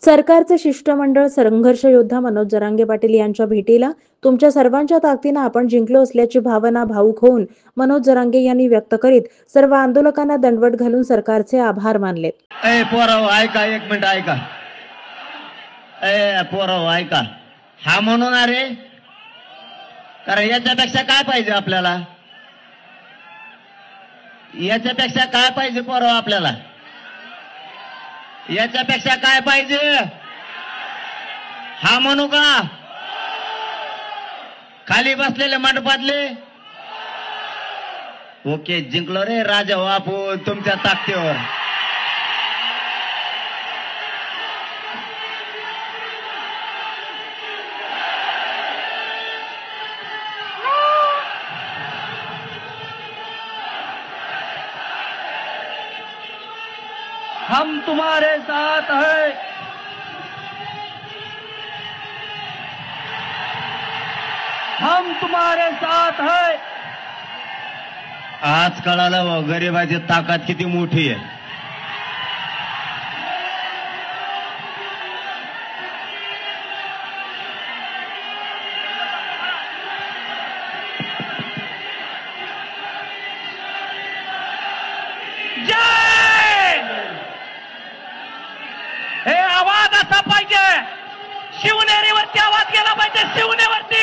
सरकारचे शिष्टमंडळ संघर्ष योद्धा मनोज जरांगे पाटील यांच्या भेटीला तुमच्या सर्वांच्या ताकदीने आपण जिंकलो असल्याची भावना भावुक होऊन मनोज जरांगे यांनी व्यक्त करीत सर्व आंदोलकांना दंडवत घालून सरकारचे आभार मानले। पोराव ऐका, एक मिनिट ऐका। पोराव ऐका, हा म्हणून अरे कारण याच्यापेक्षा काय पाहिजे आपल्याला? याच्यापेक्षा काय पाहिजे पोराव आपल्याला? याच्यापेक्षा काय पाहिजे? हा म्हणू का? खाली बसलेले मंडपातले ओके, जिंकलो रे राजा बापू तुमच्या ताकदीवर। हम तुम्हारे साथ हैं, हम तुम्हारे साथ हैं। आज कळालं भाऊ गरिबाची ताकद किती मोठी आहे। हे आवाज असा पाहिजे, शिवनेरीवरती आवाज गेला पाहिजे, शिवनेवरती।